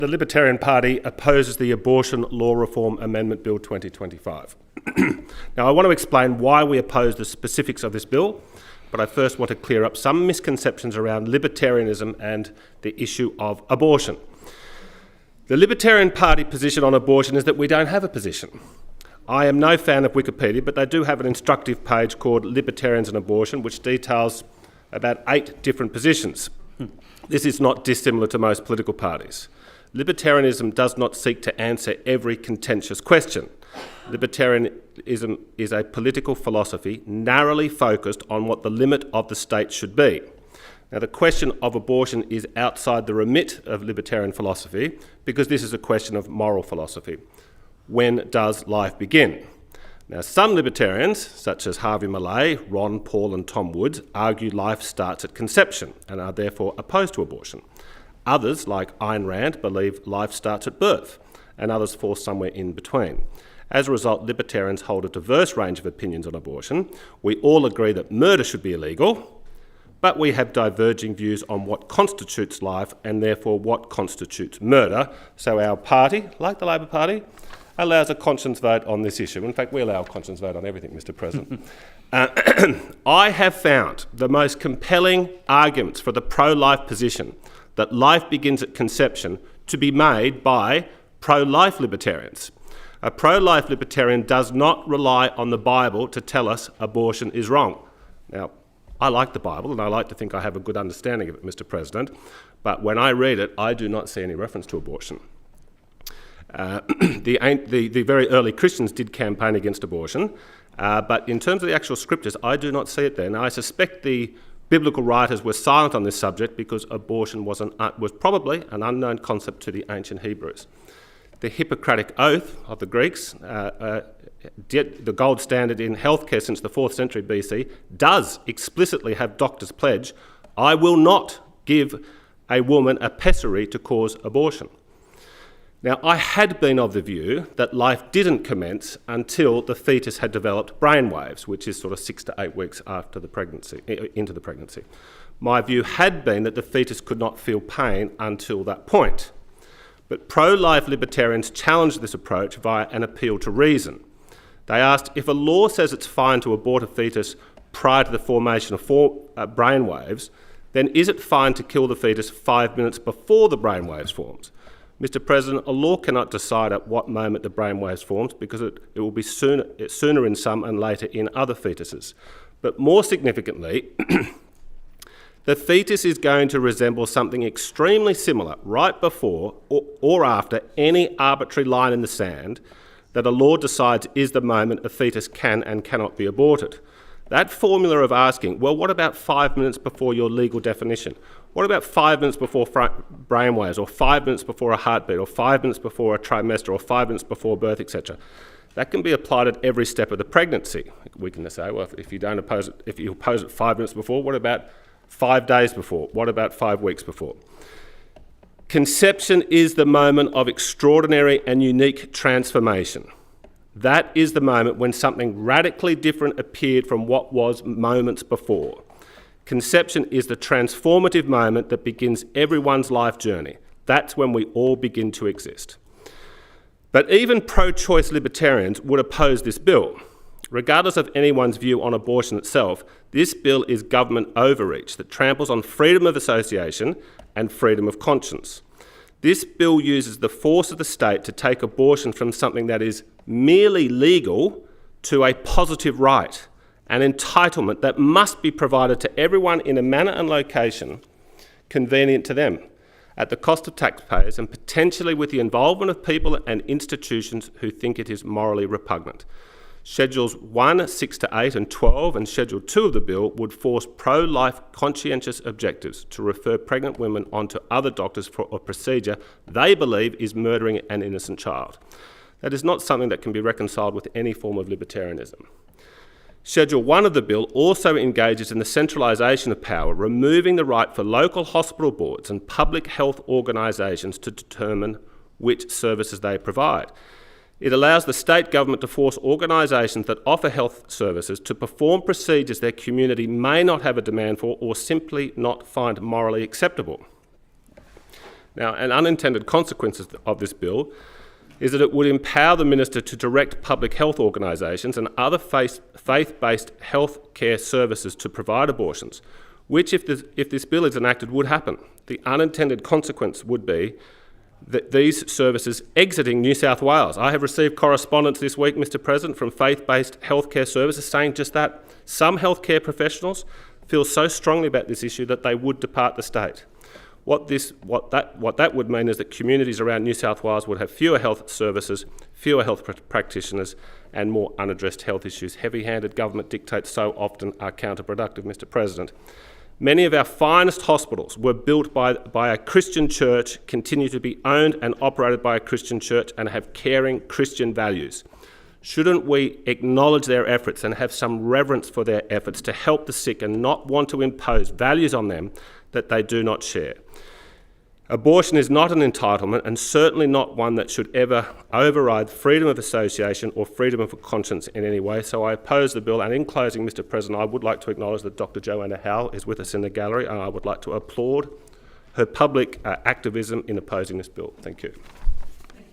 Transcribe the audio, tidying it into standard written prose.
The Libertarian Party opposes the Abortion Law Reform Amendment Bill 2025. Now, I want to explain why we oppose the specifics of this bill, but I first want to clear up some misconceptions around libertarianism and the issue of abortion. The Libertarian Party position on abortion is that we don't have a position. I am no fan of Wikipedia, but they do have an instructive page called Libertarians and Abortion, which details about 8 different positions. This is not dissimilar to most political parties. Libertarianism does not seek to answer every contentious question. Libertarianism is a political philosophy narrowly focused on what the limit of the state should be. Now, the question of abortion is outside the remit of libertarian philosophy because this is a question of moral philosophy. When does life begin? Now, some libertarians, such as Harvey Millay, Ron Paul and Tom Woods, argue life starts at conception and are therefore opposed to abortion. Others, like Ayn Rand, believe life starts at birth, and others fall somewhere in between. As a result, libertarians hold a diverse range of opinions on abortion. We all agree that murder should be illegal, but we have diverging views on what constitutes life and therefore what constitutes murder. So our party, like the Labor Party, allows a conscience vote on this issue. In fact, we allow a conscience vote on everything, Mr. President. I have found the most compelling arguments for the pro-life position that life begins at conception to be made by pro-life libertarians. A pro-life libertarian does not rely on the Bible to tell us abortion is wrong. Now, I like the Bible and I like to think I have a good understanding of it, Mr. President, but when I read it, I do not see any reference to abortion. The very early Christians did campaign against abortion, but in terms of the actual scriptures, I do not see it there. Now, I suspect the biblical writers were silent on this subject because abortion was probably an unknown concept to the ancient Hebrews. The Hippocratic Oath of the Greeks, the gold standard in healthcare since the 4th century BC, does explicitly have doctors pledge, I will not give a woman a pessary to cause abortion. Now, I had been of the view that life didn't commence until the fetus had developed brainwaves, which is sort of 6 to 8 weeks after the pregnancy, into the pregnancy. My view had been that the fetus could not feel pain until that point. But pro-life libertarians challenged this approach via an appeal to reason. They asked, if a law says it's fine to abort a fetus prior to the formation of brainwaves, then is it fine to kill the fetus 5 minutes before the brainwaves forms? Mr. President, a law cannot decide at what moment the brainwaves forms because it will be sooner in some and later in other fetuses. But more significantly, the fetus is going to resemble something extremely similar right before or after any arbitrary line in the sand that a law decides is the moment a fetus can and cannot be aborted. That formula of asking, well, what about 5 minutes before your legal definition? What about 5 minutes before brainwaves, or 5 minutes before a heartbeat, or 5 minutes before a trimester, or 5 minutes before birth, etc.? That can be applied at every step of the pregnancy. We can say, well, if you oppose it 5 minutes before, what about 5 days before? What about 5 weeks before? Conception is the moment of extraordinary and unique transformation. That is the moment when something radically different appeared from what was moments before. Conception is the transformative moment that begins everyone's life journey. That's when we all begin to exist. But even pro-choice libertarians would oppose this bill. Regardless of anyone's view on abortion itself, this bill is government overreach that tramples on freedom of association and freedom of conscience. This bill uses the force of the state to take abortion from something that is merely legal to a positive right, an entitlement that must be provided to everyone in a manner and location convenient to them, at the cost of taxpayers and potentially with the involvement of people and institutions who think it is morally repugnant. Schedules 1, 6 to 8 and 12 and Schedule 2 of the bill would force pro-life conscientious objectives to refer pregnant women onto other doctors for a procedure they believe is murdering an innocent child. That is not something that can be reconciled with any form of libertarianism. Schedule 1 of the bill also engages in the centralisation of power, removing the right for local hospital boards and public health organisations to determine which services they provide. It allows the state government to force organisations that offer health services to perform procedures their community may not have a demand for or simply not find morally acceptable. Now, an unintended consequence of this bill is that it would empower the minister to direct public health organisations and other faith-based health care services to provide abortions, which, if this bill is enacted, would happen. The unintended consequence would be that these services exiting New South Wales. I have received correspondence this week, Mr. President, from faith-based healthcare services saying just that. Some healthcare professionals feel so strongly about this issue that they would depart the state. What that would mean is that communities around New South Wales would have fewer health services, fewer health practitioners, and more unaddressed health issues. Heavy-handed government dictates so often are counterproductive, Mr. President. Many of our finest hospitals were built by a Christian church, continue to be owned and operated by a Christian church, and have caring Christian values. Shouldn't we acknowledge their efforts and have some reverence for their efforts to help the sick and not want to impose values on them that they do not share? Abortion is not an entitlement, and certainly not one that should ever override freedom of association or freedom of conscience in any way. So I oppose the bill. And in closing, Mr. President, I would like to acknowledge that Dr. Joanna Howell is with us in the gallery, and I would like to applaud her public activism in opposing this bill. Thank you.